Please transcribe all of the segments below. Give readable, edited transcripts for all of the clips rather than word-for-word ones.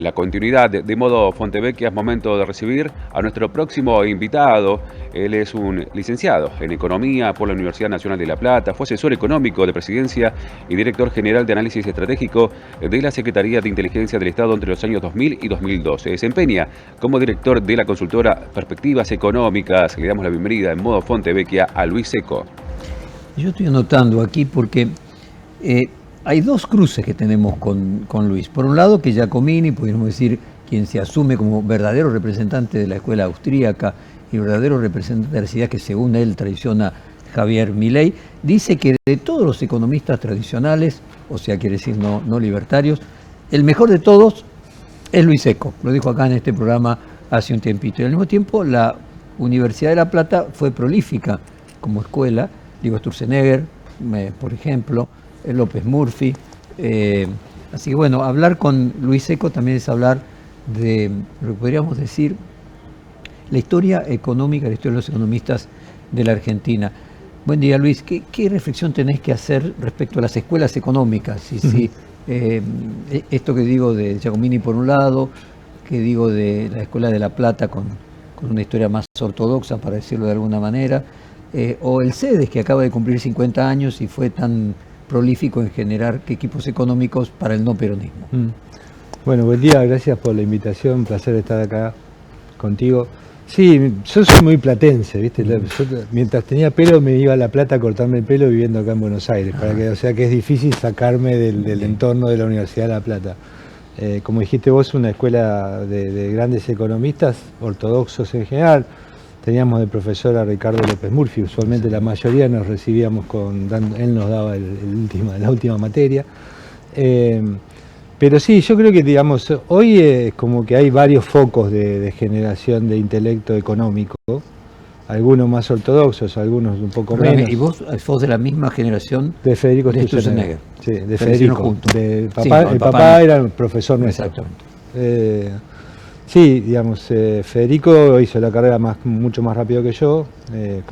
La continuidad de Modo Fontevecchia. Es momento de recibir a nuestro próximo invitado. Él es un licenciado en Economía por la Universidad Nacional de La Plata, fue asesor económico de Presidencia y director general de Análisis Estratégico de la Secretaría de Inteligencia del Estado entre los años 2000 y 2012. Se desempeña como director de la consultora Perspectivas Económicas. Le damos la bienvenida en Modo Fontevecchia a Luis Secco. Yo estoy anotando aquí porque hay dos cruces que tenemos con Luis. Por un lado, que Giacomini, podríamos decir, quien se asume como verdadero representante de la escuela austríaca y verdadero representante de la ciudad que según él traiciona Javier Milei, dice que de todos los economistas tradicionales, o sea, quiere decir no libertarios, el mejor de todos es Luis Secco. Lo dijo acá en este programa hace un tiempito. Y al mismo tiempo, la Universidad de La Plata fue prolífica como escuela. Diego Sturzenegger, por ejemplo, López Murphy. Así que bueno, hablar con Luis Secco también es hablar de lo que podríamos decir la historia económica, la historia de los economistas de la Argentina. Buen día, Luis. ¿Qué reflexión tenés que hacer respecto a las escuelas económicas? Esto que digo de Giacomini por un lado, que digo de la Escuela de La Plata con una historia más ortodoxa, para decirlo de alguna manera, o el CEDES, que acaba de cumplir 50 años y fue tan prolífico en generar equipos económicos para el no peronismo. Bueno, buen día, gracias por la invitación, un placer estar acá contigo. Sí, yo soy muy platense, ¿viste? Yo, mientras tenía pelo me iba a La Plata a cortarme el pelo viviendo acá en Buenos Aires, o sea que es difícil sacarme del entorno de la Universidad de La Plata. Como dijiste vos, una escuela de grandes economistas, ortodoxos en general. Teníamos de profesor a Ricardo López Murphy, usualmente la mayoría nos recibíamos él nos daba la última materia. Pero sí, yo creo que digamos, hoy es como que hay varios focos de generación de intelecto económico, algunos más ortodoxos, algunos un poco menos. ¿Y vos sos de la misma generación de Federico Sturzenegger? Sí, de Federico. El papá papá era el profesor nuestro. Exactamente. Sí, digamos, Federico hizo la carrera mucho más rápido que yo, que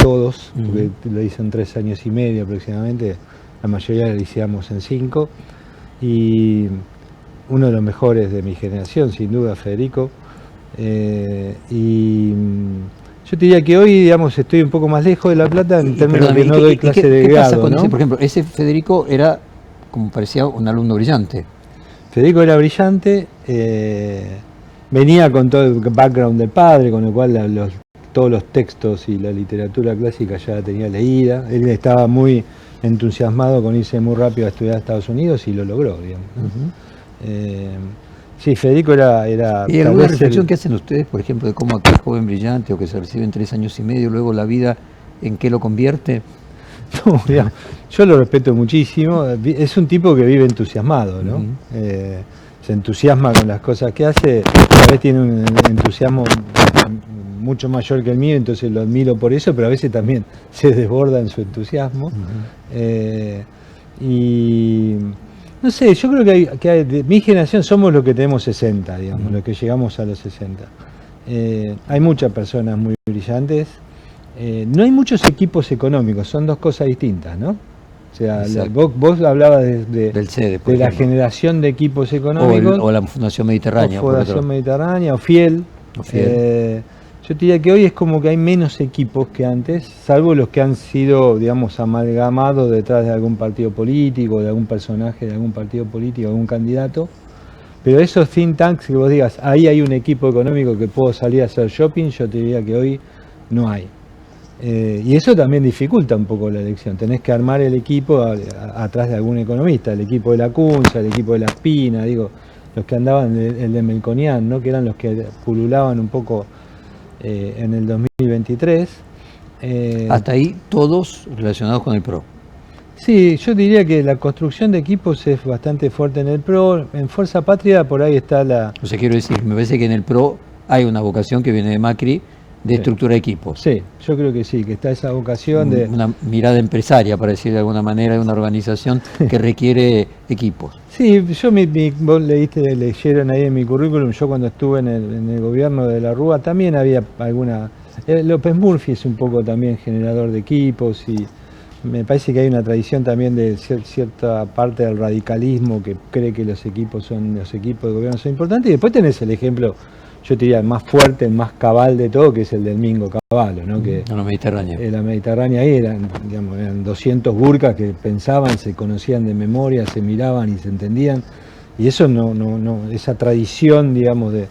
todos, porque lo hizo en 3 años y medio aproximadamente, la mayoría lo hicimos en 5, y uno de los mejores de mi generación, sin duda, Federico. Y yo te diría que hoy, digamos, estoy un poco más lejos de La Plata en términos de no doy clase de grado, ¿no? Por ejemplo, ese Federico era, como parecía, un alumno brillante. Federico era brillante. Venía con todo el background del padre, con lo cual todos los textos y la literatura clásica ya la tenía leída. Él estaba muy entusiasmado con irse muy rápido a estudiar a Estados Unidos y lo logró, digamos. Sí, Federico era ¿Y alguna reflexión que hacen ustedes, por ejemplo, de cómo aquel joven brillante o que se recibe en 3 años y medio, luego la vida, en qué lo convierte? No, digamos, yo lo respeto muchísimo. Es un tipo que vive entusiasmado, ¿no? Se entusiasma con las cosas que hace, a veces tiene un entusiasmo mucho mayor que el mío, entonces lo admiro por eso, pero a veces también se desborda en su entusiasmo. Y no sé, yo creo que hay, de mi generación somos los que tenemos 60, digamos, los que llegamos a los 60. Hay muchas personas muy brillantes, no hay muchos equipos económicos, son dos cosas distintas, ¿no? O sea, vos hablabate del CEDES, de la generación de equipos económicos. O la Fundación Mediterránea. O Fundación Mediterránea, o Fiel. Yo te diría que hoy es como que hay menos equipos que antes, salvo los que han sido, digamos, amalgamados detrás de algún partido político, de algún personaje de algún partido político, algún candidato. Pero esos think tanks que vos digas, ahí hay un equipo económico que puedo salir a hacer shopping, yo te diría que hoy no hay. Y eso también dificulta un poco la elección. Tenés que armar el equipo atrás de algún economista, el equipo de la Cunza, el equipo de la Espina, digo, los que andaban, el de Melconian, ¿no? Que eran los que pululaban un poco en el 2023. Hasta ahí todos relacionados con el PRO. Sí, yo diría que la construcción de equipos es bastante fuerte en el PRO. En Fuerza Patria por ahí está la... O sea, quiero decir, me parece que en el PRO hay una vocación que viene de Macri, de estructura de equipos. Sí, yo creo que sí, que está esa vocación de... Una mirada empresaria, para decir de alguna manera, de una organización que requiere equipos. Sí, vos leyeron ahí en mi currículum, yo cuando estuve en el gobierno de la Rúa también había alguna... López Murphy es un poco también generador de equipos y me parece que hay una tradición también de cierta parte del radicalismo que cree que los equipos de gobierno son importantes, y después tenés el ejemplo, yo te diría, el más fuerte, el más cabal de todo, que es el del Mingo Cavallo, ¿no? Que en la Mediterránea. En la Mediterránea ahí eran 200 gurkas que pensaban, se conocían de memoria, se miraban y se entendían, y eso esa tradición, digamos, de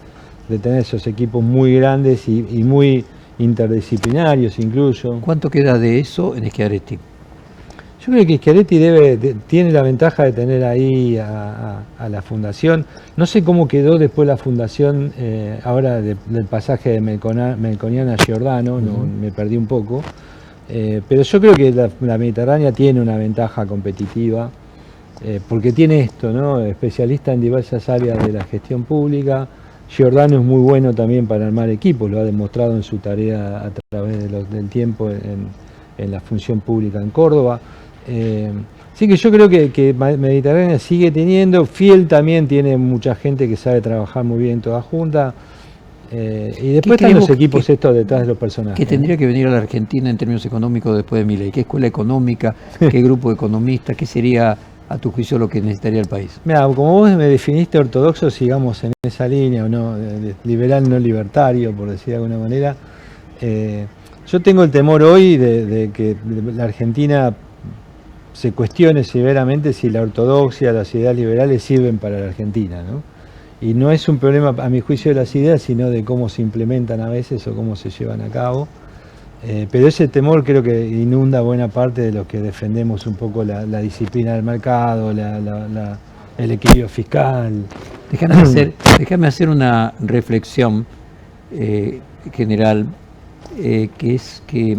tener esos equipos muy grandes y muy interdisciplinarios incluso. ¿Cuánto queda de eso en Schiaretti? Yo creo que Schiaretti tiene la ventaja de tener ahí a la fundación. No sé cómo quedó después la fundación, ahora del pasaje de Melconian a Giordano, me perdí un poco. Pero yo creo que la Mediterránea tiene una ventaja competitiva, porque tiene esto, ¿no? Especialista en diversas áreas de la gestión pública. Giordano es muy bueno también para armar equipos, lo ha demostrado en su tarea a través del tiempo en la función pública en Córdoba. Así que yo creo que Mediterránea sigue teniendo, Fiel también tiene mucha gente que sabe trabajar muy bien toda junta, y después están los equipos estos detrás de los personajes. ¿Qué tendría que venir a la Argentina en términos económicos después de Milei? ¿Qué escuela económica? ¿Qué grupo de economistas? ¿Qué sería, a tu juicio, lo que necesitaría el país? Mira, como vos me definiste ortodoxo, sigamos en esa línea, o no, liberal no libertario, por decir de alguna manera. Yo tengo el temor hoy de que la Argentina se cuestione severamente si la ortodoxia, las ideas liberales sirven para la Argentina, ¿no? Y no es un problema, a mi juicio, de las ideas, sino de cómo se implementan a veces o cómo se llevan a cabo. Pero ese temor creo que inunda buena parte de los que defendemos un poco la disciplina del mercado, el equilibrio fiscal. Déjame hacer una reflexión general, que es que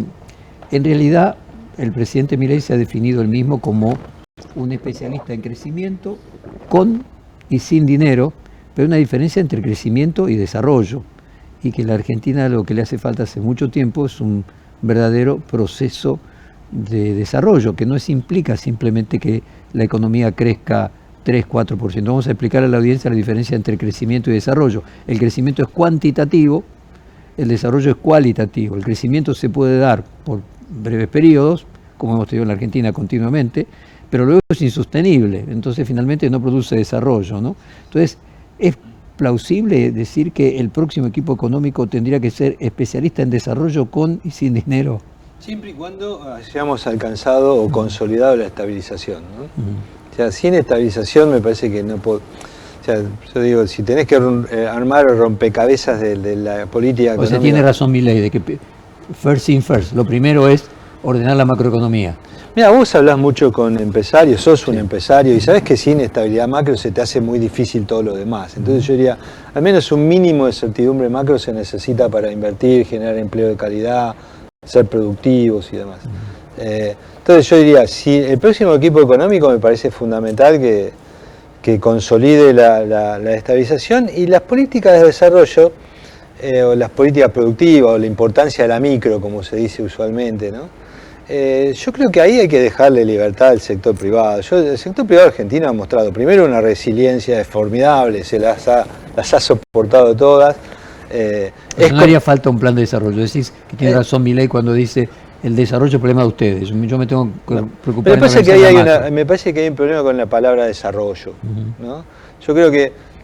en realidad el presidente Milei se ha definido él mismo como un especialista en crecimiento con y sin dinero, pero hay una diferencia entre crecimiento y desarrollo, y que la Argentina lo que le hace falta hace mucho tiempo es un verdadero proceso de desarrollo, que no implica simplemente que la economía crezca 3-4%. Vamos a explicar a la audiencia la diferencia entre crecimiento y desarrollo. El crecimiento es cuantitativo, el desarrollo es cualitativo. El crecimiento se puede dar por breves periodos, como hemos tenido en la Argentina continuamente, pero luego es insostenible, entonces finalmente no produce desarrollo, ¿no? Entonces, es plausible decir que el próximo equipo económico tendría que ser especialista en desarrollo con y sin dinero. Siempre y cuando hayamos alcanzado o consolidado la estabilización, ¿no? O sea, sin estabilización me parece que no puedo. O sea, yo digo, si tenés que armar rompecabezas de la política económica. O sea, tiene razón Milei de que first thing first, lo primero es ordenar la macroeconomía. Mira, vos hablás mucho con empresarios, sos un empresario, y sabés que sin estabilidad macro se te hace muy difícil todo lo demás. Entonces yo diría, al menos un mínimo de certidumbre macro se necesita para invertir, generar empleo de calidad, ser productivos y demás. Entonces yo diría, si el próximo equipo económico me parece fundamental que consolide la estabilización, y las políticas de desarrollo, o las políticas productivas, o la importancia de la micro, como se dice usualmente, ¿no? Yo creo que ahí hay que dejarle libertad al sector privado. El sector privado argentino ha mostrado primero una resiliencia formidable, se las ha soportado todas. No haría falta un plan de desarrollo. Decís que tiene razón Milei cuando dice el desarrollo es problema de ustedes. Yo me tengo que preocupar. Me parece que hay un problema con la palabra desarrollo, ¿no?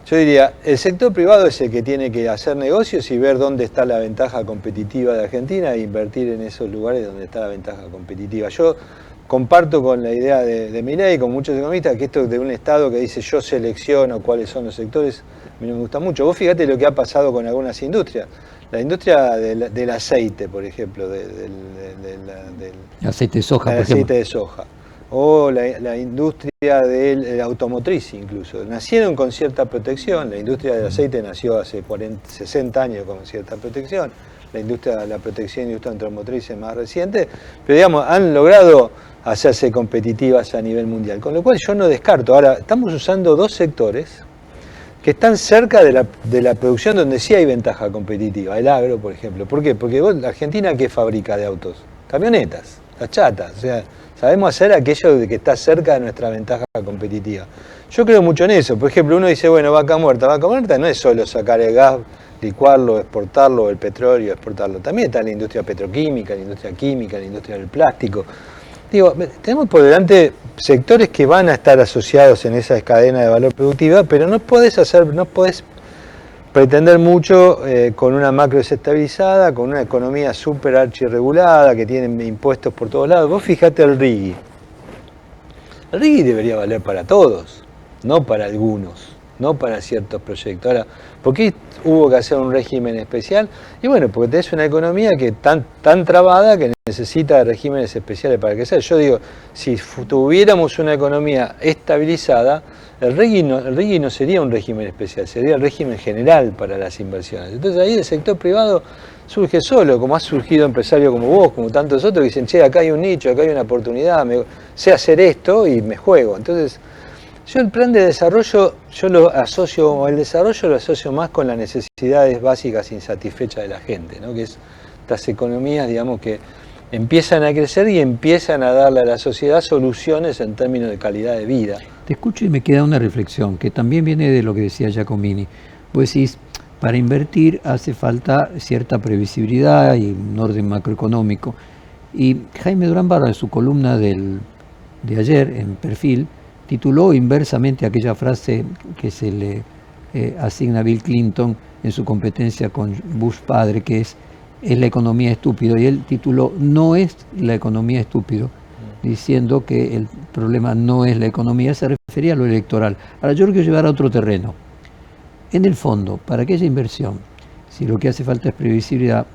Yo diría, el sector privado es el que tiene que hacer negocios y ver dónde está la ventaja competitiva de Argentina e invertir en esos lugares donde está la ventaja competitiva. Yo comparto con la idea de Milei, con muchos economistas, que esto de un Estado que dice yo selecciono cuáles son los sectores, a mí no me gusta mucho. Vos fíjate lo que ha pasado con algunas industrias. La industria del aceite, por ejemplo, del aceite de soja, por ejemplo. Aceite de soja. O la industria del automotriz incluso. Nacieron con cierta protección. La industria del aceite nació hace 60 años con cierta protección. La industria de la protección de la industria automotriz es más reciente. Pero digamos, han logrado hacerse competitivas a nivel mundial. Con lo cual yo no descarto. Ahora, estamos usando dos sectores que están cerca de la producción donde sí hay ventaja competitiva. El agro, por ejemplo. ¿Por qué? Porque la Argentina, ¿qué fabrica de autos? Camionetas, las chatas. O sea, sabemos hacer aquello de que está cerca de nuestra ventaja competitiva. Yo creo mucho en eso. Por ejemplo, uno dice, bueno, vaca muerta no es solo sacar el gas, licuarlo, exportarlo, el petróleo, exportarlo. También está la industria petroquímica, la industria química, la industria del plástico. Digo, tenemos por delante sectores que van a estar asociados en esa cadena de valor productiva, pero no podés pretender mucho con una macro desestabilizada, con una economía súper archirregulada, que tiene impuestos por todos lados. Vos fijate el RIGI. El RIGI debería valer para todos, no para algunos, no para ciertos proyectos. Ahora, ¿por qué hubo que hacer un régimen especial? Y bueno, porque tenés una economía que tan trabada que necesita regímenes especiales para crecer. Yo digo, si tuviéramos una economía estabilizada, el RIGI no sería un régimen especial, sería el régimen general para las inversiones. Entonces ahí el sector privado surge solo, como ha surgido empresarios como vos, como tantos otros, que dicen, che, acá hay un nicho, acá hay una oportunidad, sé hacer esto y me juego. Entonces, yo el plan de desarrollo, el desarrollo lo asocio más con las necesidades básicas insatisfechas de la gente, ¿no? Que es estas economías, digamos, que empiezan a crecer y empiezan a darle a la sociedad soluciones en términos de calidad de vida. Te escucho y me queda una reflexión que también viene de lo que decía Giacomini. Vos decís, para invertir hace falta cierta previsibilidad y un orden macroeconómico. Y Jaime Durán Barra, en su columna de ayer en Perfil, tituló inversamente aquella frase que se le asigna a Bill Clinton en su competencia con Bush padre, que es la economía estúpido, y él tituló no es la economía estúpido, diciendo que el problema no es la economía, se refería a lo electoral. Ahora yo lo quiero llevar a otro terreno. En el fondo, para aquella inversión, si lo que hace falta es previsibilidad,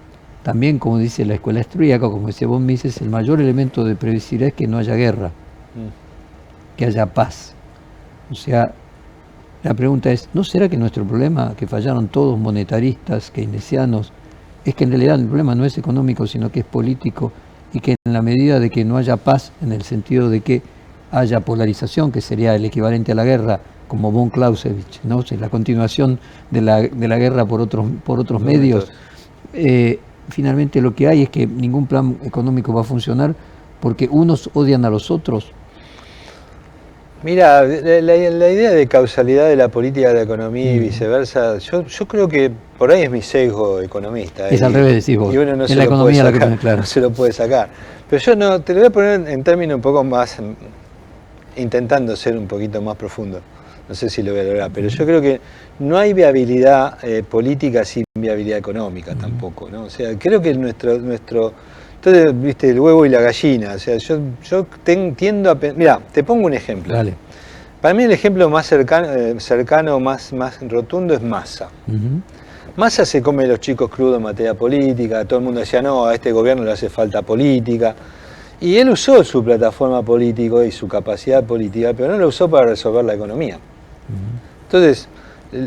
también como dice la escuela austríaca, como decía von Mises, el mayor elemento de previsibilidad es que no haya guerra, que haya paz. O sea, la pregunta es, ¿no será que nuestro problema, que fallaron todos monetaristas, keynesianos, es que en realidad el problema no es económico, sino que es político, y que en la medida de que no haya paz, en el sentido de que haya polarización, que sería el equivalente a la guerra, como von Clausewitz, ¿no? O sea, la continuación de la guerra por otros medios, finalmente lo que hay es que ningún plan económico va a funcionar porque unos odian a los otros. Mira, la idea de causalidad de la política de la economía y viceversa, yo creo que por ahí es mi sesgo economista. Es al revés, decís vos. Y uno no en se la lo economía puede la sacar, que claro. no se lo puede sacar. Pero yo no, te lo voy a poner en términos un poco más, intentando ser un poquito más profundo. No sé si lo voy a lograr, pero yo creo que no hay viabilidad política sin viabilidad económica tampoco, ¿no? O sea, creo que nuestro entonces, viste, el huevo y la gallina. O sea, yo tiendo a... Mira, te pongo un ejemplo. Dale. Para mí el ejemplo más cercano, más rotundo es Massa. Massa se come los chicos crudos en materia política, todo el mundo decía, no, a este gobierno le hace falta política. Y él usó su plataforma política y su capacidad política, pero no lo usó para resolver la economía. Entonces,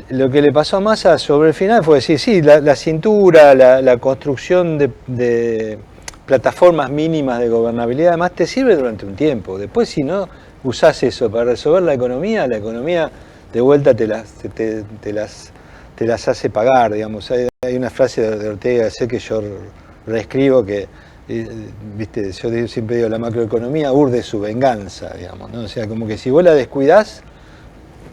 lo que le pasó a Massa sobre el final fue decir, sí, la cintura, la construcción de plataformas mínimas de gobernabilidad, además te sirve durante un tiempo. Después, si no usás eso para resolver la economía de vuelta te las hace pagar, digamos. Hay una frase de Ortega y Gasset que yo reescribo que, viste, yo siempre digo, la macroeconomía urde su venganza, digamos, ¿no? O sea, como que si vos la descuidás,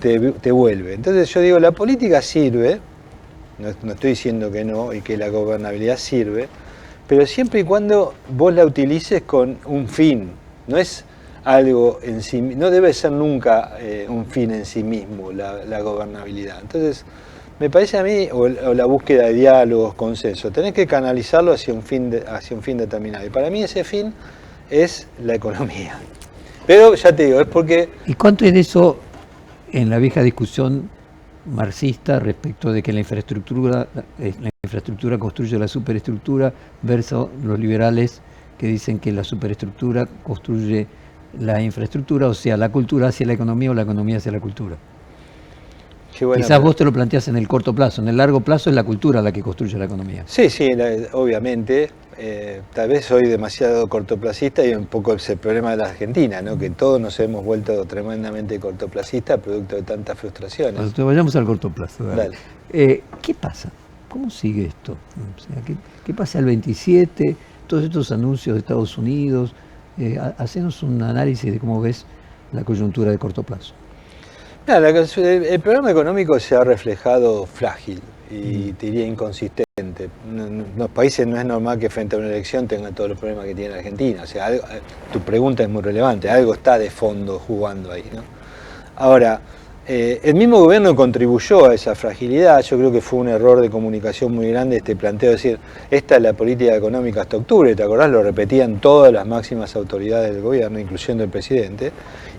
te vuelve. Entonces yo digo, la política sirve, no estoy diciendo que no, y que la gobernabilidad sirve, pero siempre y cuando vos la utilices con un fin, no es algo en sí, no debe ser nunca un fin en sí mismo la gobernabilidad. Entonces, me parece a mí, o la búsqueda de diálogos, consenso, tenés que canalizarlo hacia un fin determinado. Y para mí ese fin es la economía. Pero ya te digo, es porque... ¿Y cuánto es de eso en la vieja discusión marxista respecto de que la infraestructura construye la superestructura versus los liberales que dicen que la superestructura construye la infraestructura, o sea, la cultura hacia la economía o la economía hacia la cultura? Quizás vos te lo planteás en el corto plazo, en el largo plazo es la cultura la que construye la economía. Sí, obviamente. Tal vez soy demasiado cortoplacista y un poco es el problema de la Argentina, ¿no? Que todos nos hemos vuelto tremendamente cortoplacistas producto de tantas frustraciones. Cuando vayamos al corto plazo. Dale. ¿Qué pasa? ¿Cómo sigue esto? O sea, ¿qué pasa el 27? Todos estos anuncios de Estados Unidos. Hacenos un análisis de cómo ves la coyuntura de corto plazo. El programa económico se ha reflejado frágil y te diría inconsistente relevante. Los países no es normal que frente a una elección tengan todos los problemas que tiene Argentina. O sea, tu pregunta es muy relevante, algo está de fondo jugando ahí, ¿no? Ahora, el mismo gobierno contribuyó a esa fragilidad. Yo creo que fue un error de comunicación muy grande este planteo de decir, esta es la política económica hasta octubre, ¿te acordás? Lo repetían todas las máximas autoridades del gobierno, incluyendo el presidente.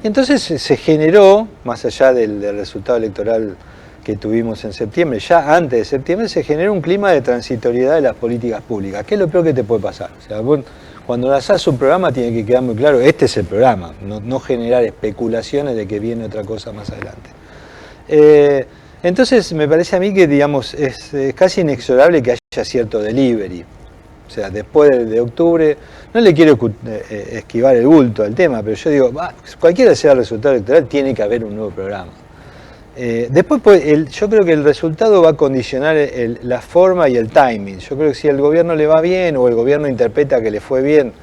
Y entonces se generó, más allá del resultado electoral que tuvimos en septiembre, ya antes de septiembre se generó un clima de transitoriedad de las políticas públicas, que es lo peor que te puede pasar. O sea, cuando lanzás un programa tiene que quedar muy claro, este es el programa, no generar especulaciones de que viene otra cosa más adelante. Entonces me parece a mí que, digamos, es casi inexorable que haya cierto delivery. O sea, después de octubre, no le quiero esquivar el bulto al tema, pero yo digo, cualquiera sea el resultado electoral, tiene que haber un nuevo programa. Después, yo creo que el resultado va a condicionar la forma y el timing. Yo creo que si al gobierno le va bien o el gobierno interpreta que le fue bien,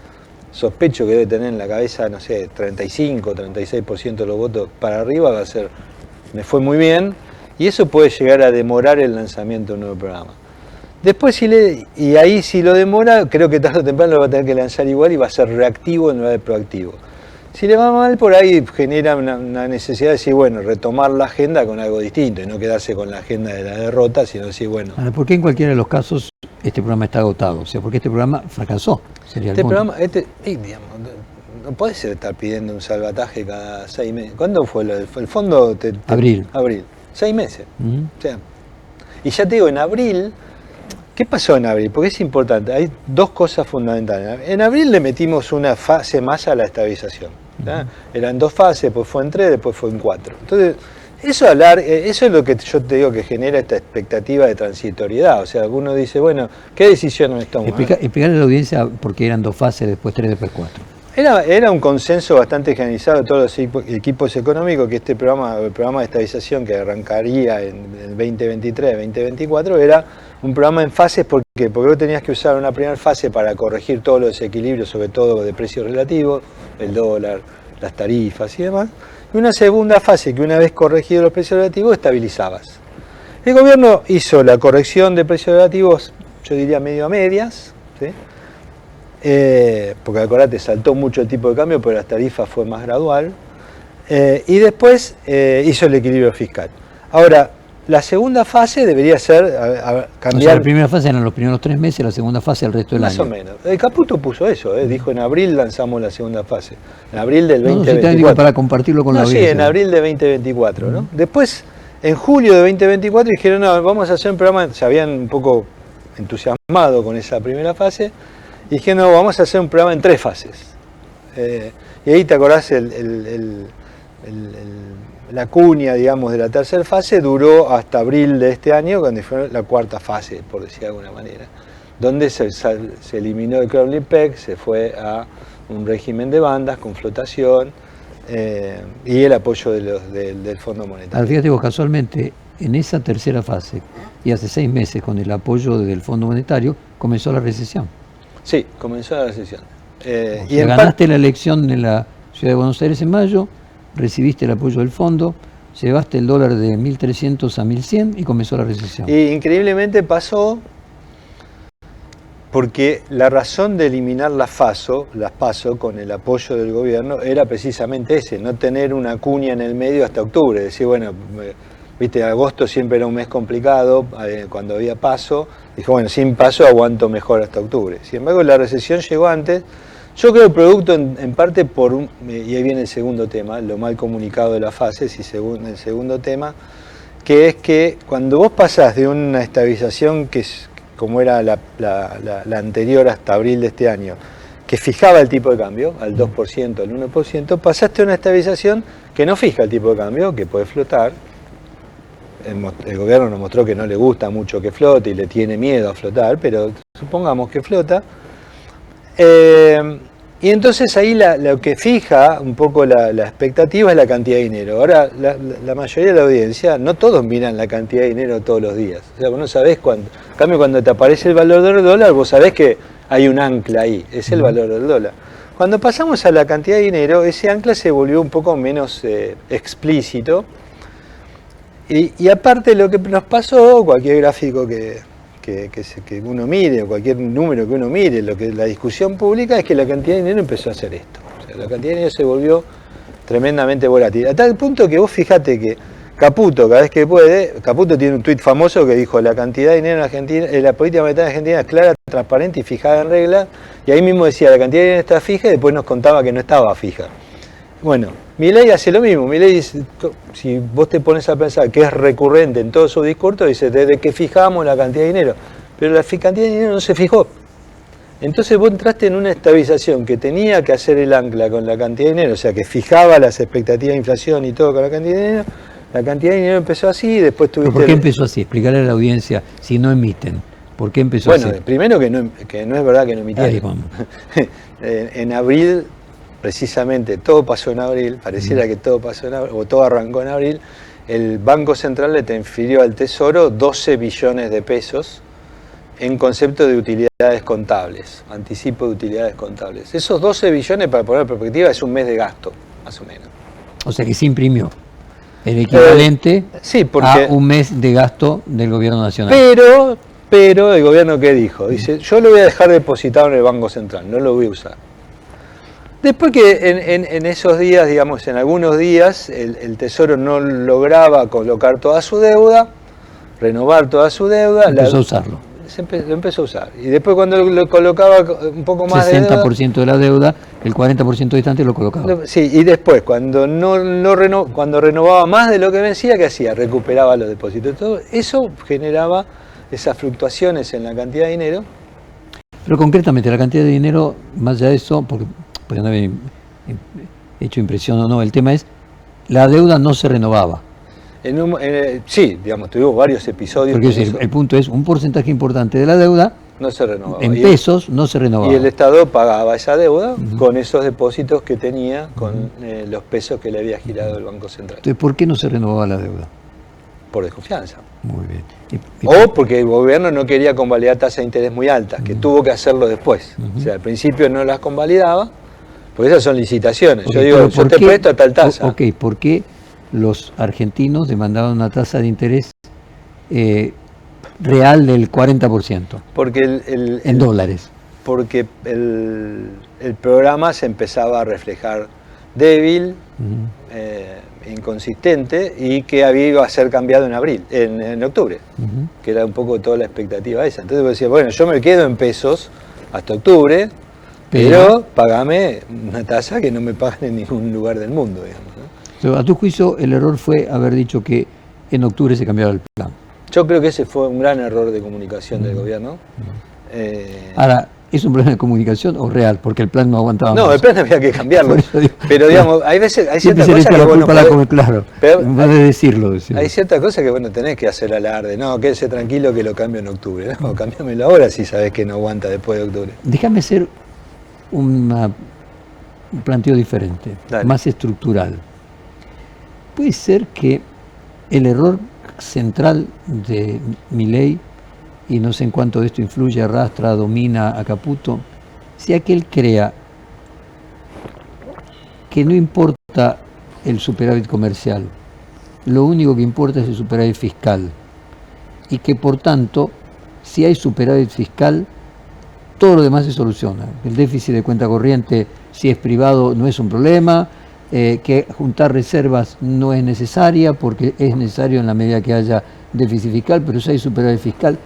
sospecho que debe tener en la cabeza, no sé, 35, 36% de los votos para arriba, va a ser, me fue muy bien, y eso puede llegar a demorar el lanzamiento de un nuevo programa. Después, y ahí si lo demora, creo que tarde o temprano lo va a tener que lanzar igual y va a ser reactivo en lugar de proactivo. Si le va mal, por ahí genera una necesidad de decir, bueno, retomar la agenda con algo distinto y no quedarse con la agenda de la derrota, sino decir, bueno... Ahora, ¿por qué en cualquiera de los casos este programa está agotado? O sea, ¿por qué este programa fracasó? Sería este programa, digamos, no podés estar pidiendo un salvataje cada 6 meses. ¿Cuándo fue el fondo? Abril. Abril. 6 meses. O sea, y ya te digo, en abril... ¿Qué pasó en abril? Porque es importante, hay dos cosas fundamentales. En abril le metimos una fase más a la estabilización. Eran 2 fases, después fue en 3, después fue en 4. Entonces, eso es lo que yo te digo que genera esta expectativa de transitoriedad. O sea, alguno dice, bueno, ¿qué decisiones toman? Explicarle a la audiencia por qué eran 2 fases, después 3, después 4. Era un consenso bastante generalizado de todos los equipos económicos que el programa de estabilización que arrancaría en el 2023-2024 era un programa en fases. ¿Por qué? Porque vos tenías que usar una primera fase para corregir todos los desequilibrios, sobre todo de precios relativos, el dólar, las tarifas y demás. Y una segunda fase que una vez corregidos los precios relativos estabilizabas. El gobierno hizo la corrección de precios relativos, yo diría medio a medias, ¿sí? Porque acordate, saltó mucho el tipo de cambio, pero las tarifas fue más gradual, y después hizo el equilibrio fiscal. Ahora, la segunda fase debería ser cambiar... O sea, la primera fase eran los primeros 3 meses, la segunda fase el resto del año. Más o menos. Caputo puso eso, dijo en abril lanzamos la segunda fase, en abril del 2024. No, digo para compartirlo con la audiencia. Sí, en abril de 2024, ¿no? Después, en julio de 2024 dijeron, no, vamos a hacer un programa, se habían un poco entusiasmado con esa primera fase, y dije, no, vamos a hacer un programa en 3 fases. Y ahí te acordás, la cuña, digamos, de la tercera fase duró hasta abril de este año, cuando fue la 4ª fase, por decir de alguna manera, donde se eliminó el Crowley Peg, se fue a un régimen de bandas con flotación y el apoyo del Fondo Monetario. Ahora, fíjate vos, casualmente, en esa tercera fase, y hace 6 meses con el apoyo del Fondo Monetario, comenzó la recesión. Sí, comenzó la recesión. Y ganaste la elección en la Ciudad de Buenos Aires en mayo, recibiste el apoyo del fondo, llevaste el dólar de 1.300 a 1.100 y comenzó la recesión. Y increíblemente pasó porque la razón de eliminar las PASO con el apoyo del gobierno era precisamente ese, no tener una cuña en el medio hasta octubre, decir, bueno, viste, agosto siempre era un mes complicado, cuando había PASO, dijo, bueno, sin PASO aguanto mejor hasta octubre. Sin embargo, la recesión llegó antes. Yo creo producto en parte y ahí viene el segundo tema, lo mal comunicado de las fases, y el segundo tema, que es que cuando vos pasás de una estabilización que es como era la anterior hasta abril de este año, que fijaba el tipo de cambio al 2%, al 1%, pasaste a una estabilización que no fija el tipo de cambio, que puede flotar. El gobierno nos mostró que no le gusta mucho que flote y le tiene miedo a flotar, pero supongamos que flota. Y entonces ahí lo que fija un poco la expectativa es la cantidad de dinero. Ahora, la mayoría de la audiencia, no todos miran la cantidad de dinero todos los días. O sea, vos no sabés cuándo. En cambio, cuando te aparece el valor del dólar, vos sabés que hay un ancla ahí, es el valor del dólar. Cuando pasamos a la cantidad de dinero, ese ancla se volvió un poco menos explícito. Y aparte lo que nos pasó, cualquier gráfico que que uno mire, cualquier número que uno mire, la discusión pública es que la cantidad de dinero empezó a hacer esto. O sea, la cantidad de dinero se volvió tremendamente volátil. A tal punto que vos fijate que Caputo, cada vez que puede, Caputo tiene un tuit famoso que dijo: la cantidad de dinero en Argentina, la política monetaria argentina es clara, transparente y fijada en regla, y ahí mismo decía la cantidad de dinero está fija y después nos contaba que no estaba fija. Bueno, Milei hace lo mismo. Milei dice, si vos te pones a pensar que es recurrente en todo su discurso, dice desde que fijamos la cantidad de dinero, pero la cantidad de dinero no se fijó. Entonces vos entraste en una estabilización que tenía que hacer el ancla con la cantidad de dinero, o sea que fijaba las expectativas de inflación y todo con la cantidad de dinero. La cantidad de dinero empezó así y después tuviste... ¿Por qué empezó así? Explicarle a la audiencia si no emiten. ¿Por qué empezó así? Bueno, primero que no es verdad que no emitieron. Ahí vamos. En abril, precisamente, todo pasó en abril, pareciera que todo pasó en abril, o todo arrancó en abril. El Banco Central le transfirió al Tesoro 12 billones de pesos en concepto de utilidades contables, anticipo de utilidades contables. Esos 12 billones, para poner en perspectiva, es un mes de gasto, más o menos. O sea que se imprimió el equivalente sí, porque, a un mes de gasto del gobierno nacional. Pero el gobierno, ¿qué dijo? Dice, yo lo voy a dejar depositado en el Banco Central, no lo voy a usar. Después que en esos días, digamos, en algunos días, el Tesoro no lograba colocar toda su deuda, renovar toda su deuda. Empezó a usarlo. Lo empezó a usar. Y después cuando lo colocaba un poco más 60% de la deuda, el 40% distante lo colocaba. Sí, y después cuando cuando renovaba más de lo que vencía, ¿qué hacía? Recuperaba los depósitos. Todo eso generaba esas fluctuaciones en la cantidad de dinero. Pero concretamente, la cantidad de dinero, más allá de eso, porque puede no haber hecho impresión o no, el tema es, la deuda no se renovaba. Sí, digamos, tuvimos varios episodios. Porque el punto es, un porcentaje importante de la deuda, no se renovaba. En pesos, no se renovaba. Y el Estado pagaba esa deuda con esos depósitos que tenía, con los pesos que le había girado el Banco Central. Entonces, ¿por qué no se renovaba la deuda? Por desconfianza. Muy bien. O porque el gobierno no quería convalidar tasas de interés muy altas, que tuvo que hacerlo después. O sea, al principio no las convalidaba, porque esas son licitaciones. Okay, yo digo, yo te presto a tal tasa. Ok, ¿por qué los argentinos demandaban una tasa de interés real del 40%? Porque en dólares. Porque el programa se empezaba a reflejar débil, inconsistente, y que iba a ser cambiado en octubre, que era un poco toda la expectativa esa. Entonces decía, bueno, yo me quedo en pesos hasta octubre, pero pagame una tasa que no me pagan en ningún lugar del mundo, digamos, ¿no? A tu juicio, el error fue haber dicho que en octubre se cambiaba el plan. Yo creo que ese fue un gran error de comunicación del gobierno. Ahora, ¿es un problema de comunicación o real? Porque el plan no aguantaba más. No, el plan había que cambiarlo. Pero digamos, hay ciertas cosas que bueno, claro, decirlo. Hay ciertas cosas que bueno, tenés que hacer alarde. No, quédese tranquilo que lo cambio en octubre. No, cámbiamelo ahora si sabés que no aguanta después de octubre. Déjame hacer un planteo diferente, más estructural. Puede ser que el error central de Milei, y no sé en cuánto de esto influye, arrastra, domina a Caputo, sea que él crea que no importa el superávit comercial, lo único que importa es el superávit fiscal, y que por tanto, si hay superávit fiscal, todo lo demás se soluciona. El déficit de cuenta corriente, si es privado, no es un problema, que juntar reservas no es necesaria, porque es necesario en la medida que haya déficit fiscal, pero si hay superávit fiscal,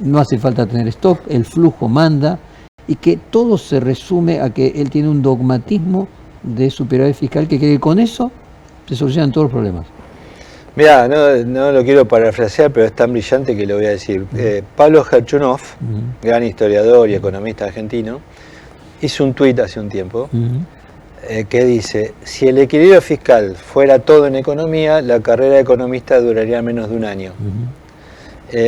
no hace falta tener stock, el flujo manda, y que todo se resume a que él tiene un dogmatismo de superávit fiscal que cree que con eso se solucionan todos los problemas. Mirá, no lo quiero parafrasear, pero es tan brillante que lo voy a decir. Pablo Gerchunov, gran historiador y economista argentino, hizo un tuit hace un tiempo que dice, si el equilibrio fiscal fuera todo en economía, la carrera de economista duraría menos de un año.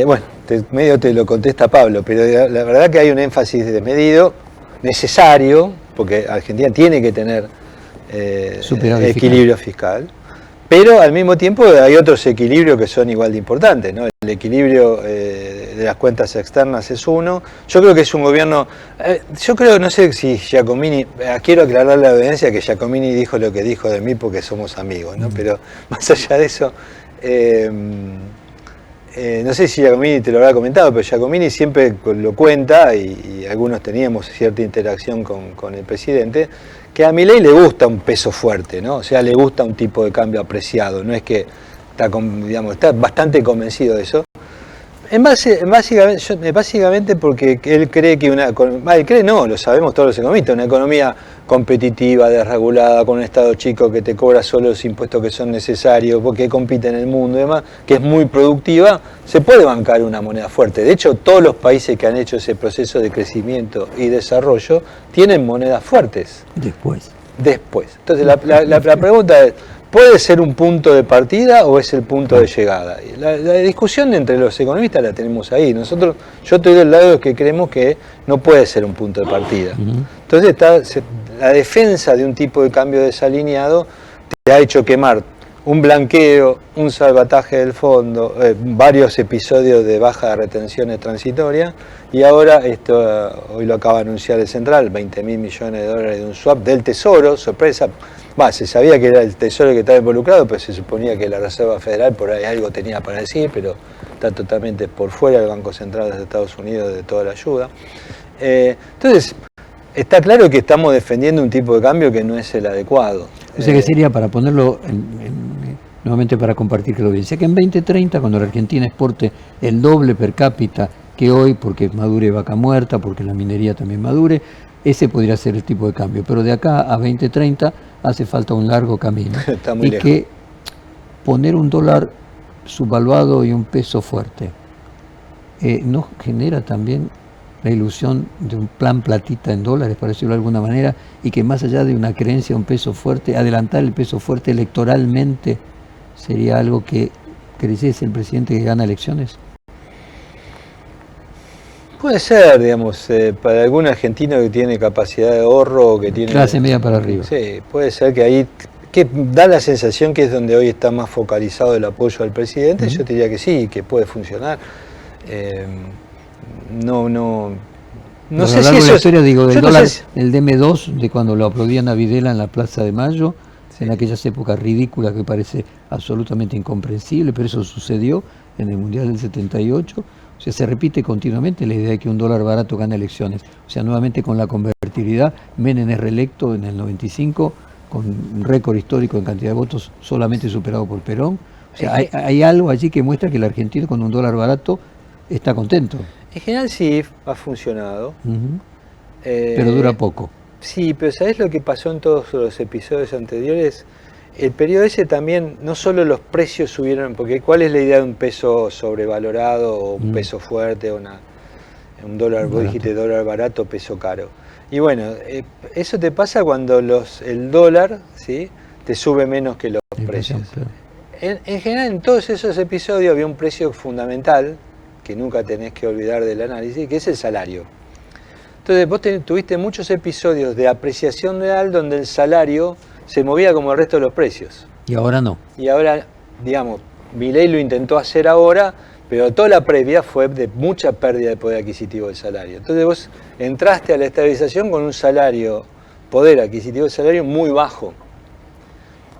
Bueno, medio te lo contesta Pablo, pero la verdad que hay un énfasis desmedido, necesario, porque Argentina tiene que tener equilibrio fiscal. Pero al mismo tiempo hay otros equilibrios que son igual de importantes, ¿no? El equilibrio de las cuentas externas es uno. Yo creo que es un gobierno... yo creo, no sé si Giacomini... quiero aclararle a la audiencia que Giacomini dijo lo que dijo de mí porque somos amigos, ¿no? Pero más allá de eso... no sé si Giacomini te lo habrá comentado, pero Giacomini siempre lo cuenta, y algunos teníamos cierta interacción con el presidente, que a Milei le gusta un peso fuerte, ¿no? O sea, le gusta un tipo de cambio apreciado, no es que está, digamos, está bastante convencido de eso. Básicamente porque él cree que lo sabemos todos los economistas, una economía competitiva, desregulada, con un Estado chico que te cobra solo los impuestos que son necesarios, porque compite en el mundo y demás, que es muy productiva, se puede bancar una moneda fuerte. De hecho, todos los países que han hecho ese proceso de crecimiento y desarrollo tienen monedas fuertes. Después. Entonces, la pregunta es, ¿puede ser un punto de partida o es el punto de llegada? La discusión entre los economistas la tenemos ahí. Yo estoy del lado de los que creemos que no puede ser un punto de partida. Entonces la defensa de un tipo de cambio desalineado te ha hecho quemar un blanqueo, un salvataje del fondo, varios episodios de baja de retenciones transitorias, y ahora hoy lo acaba de anunciar el Central, 20.000 millones de dólares de un swap del Tesoro, sorpresa. Se sabía que era el Tesoro que estaba involucrado, pero se suponía que la Reserva Federal por ahí algo tenía para decir, pero está totalmente por fuera del Banco Central de Estados Unidos de toda la ayuda. Entonces, está claro que estamos defendiendo un tipo de cambio que no es el adecuado. O sea que sería, para ponerlo nuevamente para compartir que lo bien, sé que en 2030, cuando la Argentina exporte el doble per cápita que hoy, porque madure vaca muerta, porque la minería también madure, ese podría ser el tipo de cambio. Pero de acá a 2030 hace falta un largo camino. Está muy lejos. Que poner un dólar subvaluado y un peso fuerte no genera también la ilusión de un plan platita en dólares, para decirlo de alguna manera, y que más allá de una creencia a un peso fuerte, adelantar el peso fuerte electoralmente sería algo que creyese el presidente que gana elecciones? Puede ser, digamos, para algún argentino que tiene capacidad de ahorro, que tiene... Clase media para arriba. Sí, puede ser que ahí, que da la sensación que es donde hoy está más focalizado el apoyo al presidente. Yo te diría que sí, que puede funcionar. No sé si eso la historia, digo, del dólar, el DM2, de cuando lo aplaudían a Videla en la Plaza de Mayo, en aquellas épocas ridículas que parece absolutamente incomprensible, pero eso sucedió en el Mundial del 78. O sea, se repite continuamente la idea de que un dólar barato gana elecciones. O sea, nuevamente con la convertibilidad, Menem es reelecto en el 95 con un récord histórico en cantidad de votos, solamente superado por Perón. O sea, hay algo allí que muestra que el argentino con un dólar barato está contento. En general sí, ha funcionado. Pero dura poco. Sí, pero ¿sabés lo que pasó en todos los episodios anteriores? El periodo ese también, no solo los precios subieron, porque ¿cuál es la idea de un peso sobrevalorado o un peso fuerte, un dólar, vos dijiste dólar barato, peso caro? Y bueno, eso te pasa cuando el dólar, ¿sí?, te sube menos que los precios. Claro. En general, en todos esos episodios había un precio fundamental, que nunca tenés que olvidar del análisis, que es el salario. Entonces vos tuviste muchos episodios de apreciación real donde el salario se movía como el resto de los precios. Y ahora no. Y ahora, digamos, Milei lo intentó hacer ahora, pero toda la previa fue de mucha pérdida de poder adquisitivo del salario. Entonces vos entraste a la estabilización con un poder adquisitivo del salario muy bajo.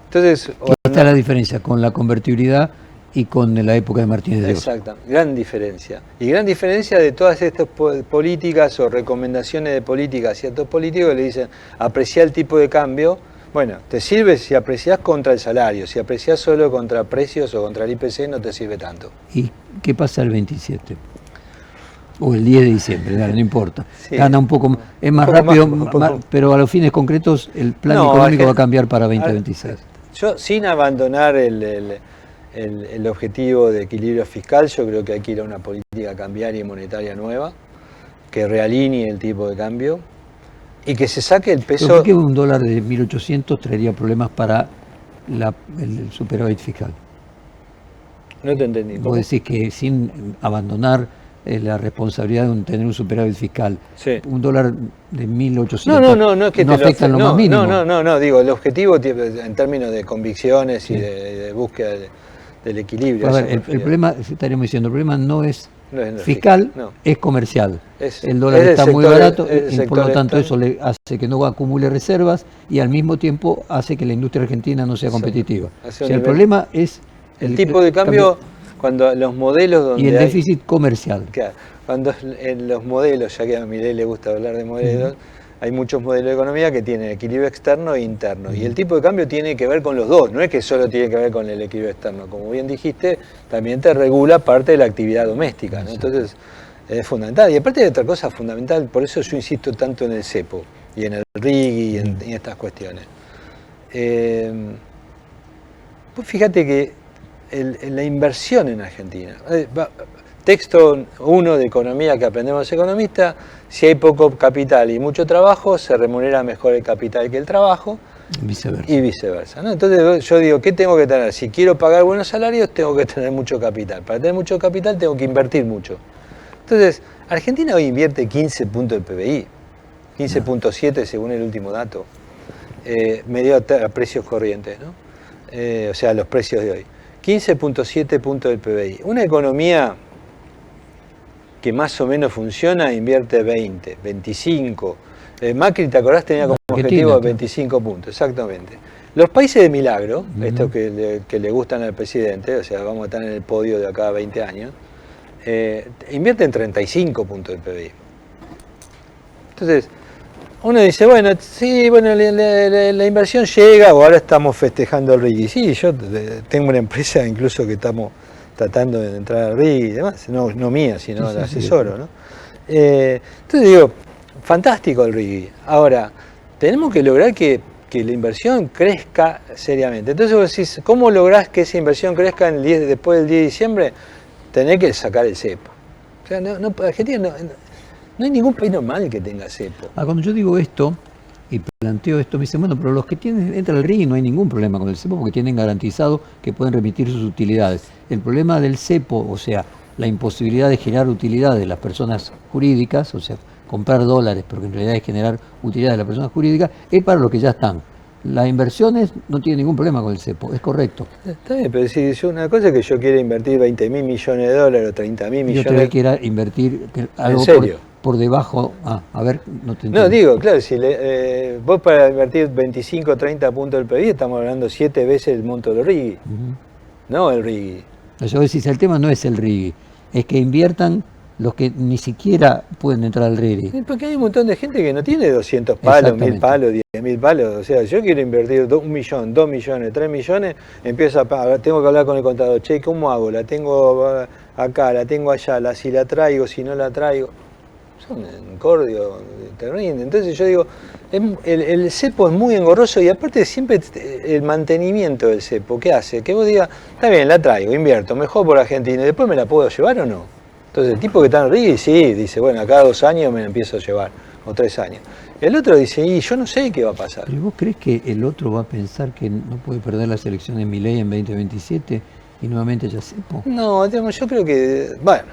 Entonces, está la diferencia con la convertibilidad y con la época de Martínez de Oz. Exacto, gran diferencia. Y gran diferencia de todas estas políticas o recomendaciones de política a ciertos políticos que le dicen apreciar el tipo de cambio. Bueno, te sirve si apreciás contra el salario, si apreciás solo contra precios o contra el IPC no te sirve tanto. ¿Y qué pasa el 27? O el 10 de diciembre, no importa. Sí. Gana un poco, es más rápido, pero a los fines concretos el plan económico va a cambiar para 2026. Yo, sin abandonar el objetivo de equilibrio fiscal, yo creo que hay que ir a una política cambiaria y monetaria nueva, que realinee el tipo de cambio y que se saque el peso... ¿Por qué un dólar de 1.800 traería problemas para el superávit fiscal? No te entendí. Vos decís que sin abandonar la responsabilidad de tener un superávit fiscal, sí, un dólar de 1.800 no es que no afecta en lo más mínimo. No, digo, el objetivo en términos de convicciones, sí, y de búsqueda del equilibrio. A ver, el problema, estaríamos diciendo, el problema no es fiscal, es comercial. El dólar está muy barato y por lo tanto eso le hace que no acumule reservas y al mismo tiempo hace que la industria argentina no sea competitiva. O sea, el problema es el tipo de cambio. cuando los modelos donde y el hay, déficit comercial. claro, cuando en los modelos, ya que a Milei le gusta hablar de modelos, hay muchos modelos de economía que tienen equilibrio externo e interno. Y el tipo de cambio tiene que ver con los dos, no es que solo tiene que ver con el equilibrio externo. Como bien dijiste, también te regula parte de la actividad doméstica, ¿no? Entonces, es fundamental. Y aparte de otra cosa fundamental, por eso yo insisto tanto en el cepo y en el RIGI y en estas cuestiones. Pues fíjate que la inversión en Argentina, texto 1 de economía que aprendemos los economistas, si hay poco capital y mucho trabajo, se remunera mejor el capital que el trabajo. Viceversa. Y viceversa, ¿no? Entonces yo digo, ¿qué tengo que tener? Si quiero pagar buenos salarios, tengo que tener mucho capital. Para tener mucho capital, tengo que invertir mucho. Entonces, Argentina hoy invierte 15 puntos del PBI, 15.7 según el último dato, medido a precios corrientes, ¿no? O sea, los precios de hoy. 15.7 puntos del PBI. Una economía que más o menos funciona invierte 20, 25. Macri, ¿te acordás? Tenía como objetivo 25 puntos, exactamente. Los países de milagro, estos que le gustan al presidente, o sea, vamos a estar en el podio de acá a 20 años, invierten 35 puntos del PBI. Entonces, uno dice, bueno, sí, bueno, la inversión llega, o ahora estamos festejando el RIGI. Sí, yo tengo una empresa incluso que estamos tratando de entrar al RIGI y demás, no mía, sino de asesoro, ¿no? Entonces digo, fantástico el RIGI. Ahora, tenemos que lograr que la inversión crezca seriamente. Entonces vos decís, ¿cómo lográs que esa inversión crezca después del 10 de diciembre? Tenés que sacar el cepo. O sea, Argentina no hay ningún país normal que tenga cepo. Cuando yo digo esto y planteo esto, me dicen, bueno, pero los que entran al RIGI no hay ningún problema con el cepo porque tienen garantizado que pueden remitir sus utilidades. El problema del cepo, o sea, la imposibilidad de generar utilidades de las personas jurídicas, o sea, comprar dólares, pero que en realidad es generar utilidades de las personas jurídicas, es para los que ya están. Las inversiones no tienen ningún problema con el cepo, es correcto. Está bien, pero si una cosa es que yo quiera invertir 20.000 millones de dólares o 30.000 millones. Yo te quiera invertir algo ¿En serio? Por debajo. A ver, no te entiendo. No, digo, claro, si vos para invertir 25 o 30 puntos del PBI estamos hablando 7 veces el monto del RIGI, no el RIGI. Yo decís, el tema no es el RIGI, es que inviertan los que ni siquiera pueden entrar al RIGI. Sí, porque hay un montón de gente que no tiene 200 palos, 1.000 palos, 10.000 palos. O sea, yo quiero invertir 1 millón, 2 millones, 3 millones, empiezo a pagar, tengo que hablar con el contador. Che, ¿cómo hago? La tengo acá, la tengo allá, si la traigo, si no la traigo. Son un cordio terrible. Entonces yo digo, el cepo es muy engorroso y aparte siempre el mantenimiento del cepo, ¿qué hace? Que vos digas, está bien, la traigo, invierto, mejor por Argentina, ¿y después me la puedo llevar o no? Entonces el tipo que está en RIGI, sí, dice, bueno, a cada 2 años me la empiezo a llevar, o 3 años. El otro dice, y yo no sé qué va a pasar. ¿Y vos crees que el otro va a pensar que no puede perder las elecciones de Milei en 2027 y nuevamente ya cepo? No, digamos, yo creo que, bueno,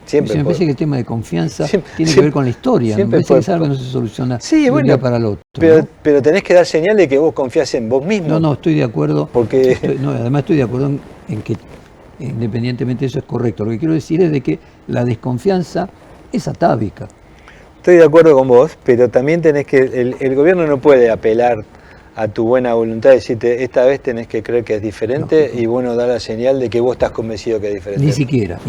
siempre. Me parece que el tema de confianza tiene que ver con la historia. Me parece que es algo que no se soluciona de un día para el otro. Pero tenés que dar señal de que vos confías en vos mismo. No, estoy de acuerdo. Porque además estoy de acuerdo en que independientemente de eso es correcto. Lo que quiero decir es de que la desconfianza es atávica. Estoy de acuerdo con vos, pero también tenés que, el gobierno no puede apelar a tu buena voluntad, decirte, esta vez tenés que creer que es diferente, y bueno, dar la señal de que vos estás convencido que es diferente. Ni siquiera.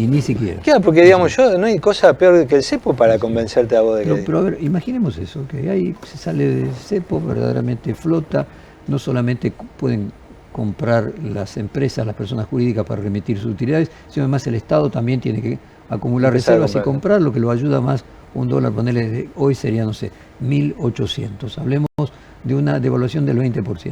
Claro, porque digamos, no hay cosa peor que el cepo para convencerte a vos de que... Pero a ver, imaginemos eso, que ahí se sale del cepo, verdaderamente flota, no solamente pueden comprar las empresas, las personas jurídicas para remitir sus utilidades, sino además el Estado también tiene que acumular reservas y comprar, lo que lo ayuda más. Un dólar, ponerle hoy sería, no sé, 1.800. Hablemos de una devaluación del 20%.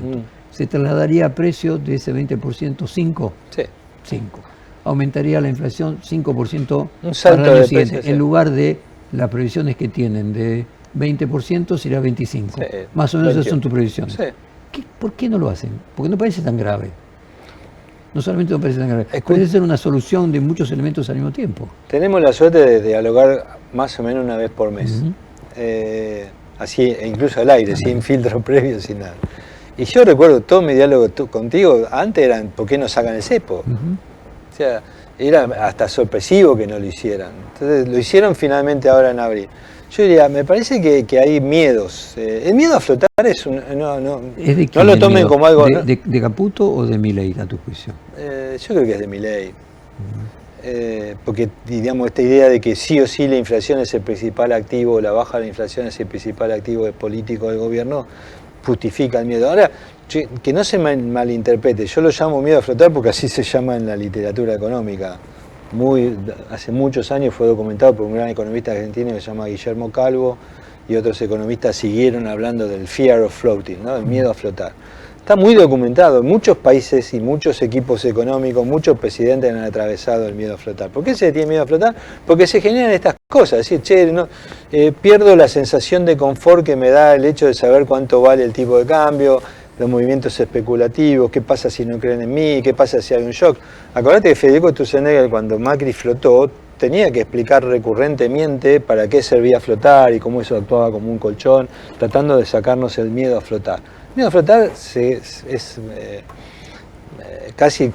¿Se trasladaría a precio de ese 20% 5? Sí. 5. Aumentaría la inflación 5% un salto para el año de siguiente. precios, en lugar de las previsiones que tienen de 20%, será 25%. Sí, más o menos esas son tus previsiones. Sí. ¿Por qué no lo hacen? Porque no parece tan grave. No solamente no parece tan grave, puede ser una solución de muchos elementos al mismo tiempo. Tenemos la suerte de dialogar más o menos una vez por mes. Así, incluso al aire, sin filtro previo, sin nada. Y yo recuerdo todo mi diálogo contigo, antes eran, ¿por qué no sacan el cepo? O sea, era hasta sorpresivo que no lo hicieran. Entonces lo hicieron finalmente ahora en abril. Yo diría, me parece que hay miedos. El miedo a flotar es no lo tomen como algo... ¿De Caputo o de Milei, a tu juicio? Yo creo que es de Milei. Porque, digamos, esta idea de que sí o sí la inflación es el principal activo, la baja de la inflación es el principal activo político del gobierno, justifica el miedo. Ahora, que no se malinterprete, yo lo llamo miedo a flotar porque así se llama en la literatura económica. Hace muchos años fue documentado por un gran economista argentino que se llama Guillermo Calvo, y otros economistas siguieron hablando del fear of floating, ¿no? El miedo a flotar. Está muy documentado, en muchos países y muchos equipos económicos, muchos presidentes han atravesado el miedo a flotar. ¿Por qué se tiene miedo a flotar? Porque se generan estas cosas, es decir, pierdo la sensación de confort que me da el hecho de saber cuánto vale el tipo de cambio, los movimientos especulativos, qué pasa si no creen en mí, qué pasa si hay un shock. Acordate que Federico Sturzenegger, cuando Macri flotó, tenía que explicar recurrentemente para qué servía flotar y cómo eso actuaba como un colchón, tratando de sacarnos el miedo a flotar. El miedo a flotar es casi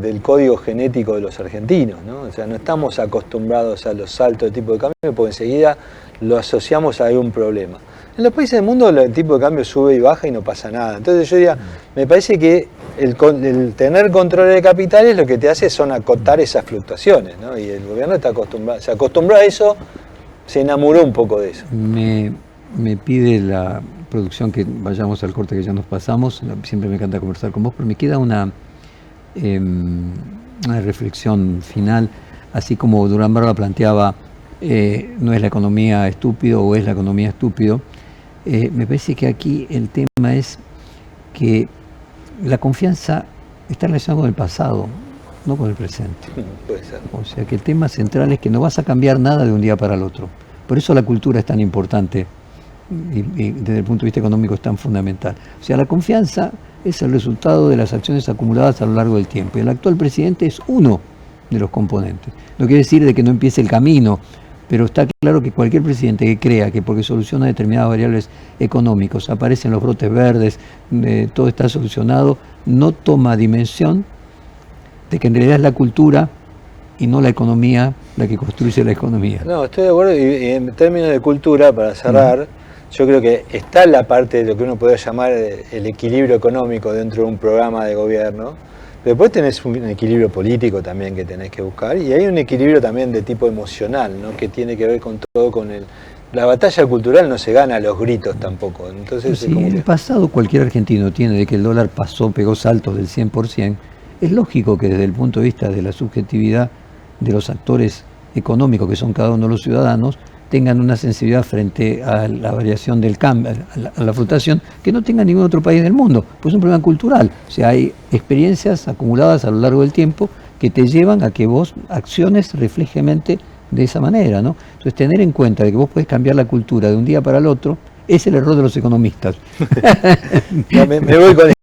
del código genético de los argentinos, ¿no? O sea, no estamos acostumbrados a los saltos de tipo de cambio porque enseguida lo asociamos a algún problema. En los países del mundo el tipo de cambio sube y baja y no pasa nada. Entonces yo diría, me parece que el tener control de capitales lo que te hace son acotar esas fluctuaciones, ¿no? Y el gobierno está acostumbrado, se acostumbró a eso, se enamoró un poco de eso. Me pide la producción que vayamos al corte que ya nos pasamos. Siempre me encanta conversar con vos, pero me queda una reflexión final, así como Durán Barba planteaba, no es la economía estúpido o es la economía estúpido. Me parece que aquí el tema es que la confianza está relacionada con el pasado, no con el presente. Puede ser. O sea que el tema central es que no vas a cambiar nada de un día para el otro. Por eso la cultura es tan importante y desde el punto de vista económico es tan fundamental. O sea, la confianza es el resultado de las acciones acumuladas a lo largo del tiempo. Y el actual presidente es uno de los componentes. No quiere decir de que no empiece el camino, pero está claro que cualquier presidente que crea que porque soluciona determinadas variables económicas, aparecen los brotes verdes, todo está solucionado, no toma dimensión de que en realidad es la cultura y no la economía la que construye la economía. No, estoy de acuerdo, y en términos de cultura, para cerrar, yo creo que está la parte de lo que uno podría llamar el equilibrio económico dentro de un programa de gobierno. Después tenés un equilibrio político también que tenés que buscar, y hay un equilibrio también de tipo emocional, ¿no? Que tiene que ver con todo, la batalla cultural no se gana a los gritos tampoco. Entonces, si en el pasado cualquier argentino tiene de que el dólar pegó saltos del 100%, es lógico que desde el punto de vista de la subjetividad de los actores económicos, que son cada uno de los ciudadanos, tengan una sensibilidad frente a la variación del cambio, a la fluctuación, que no tenga ningún otro país del mundo, pues es un problema cultural. O sea, hay experiencias acumuladas a lo largo del tiempo que te llevan a que vos acciones reflejemente de esa manera, ¿no? Entonces, tener en cuenta de que vos podés cambiar la cultura de un día para el otro es el error de los economistas. Me voy con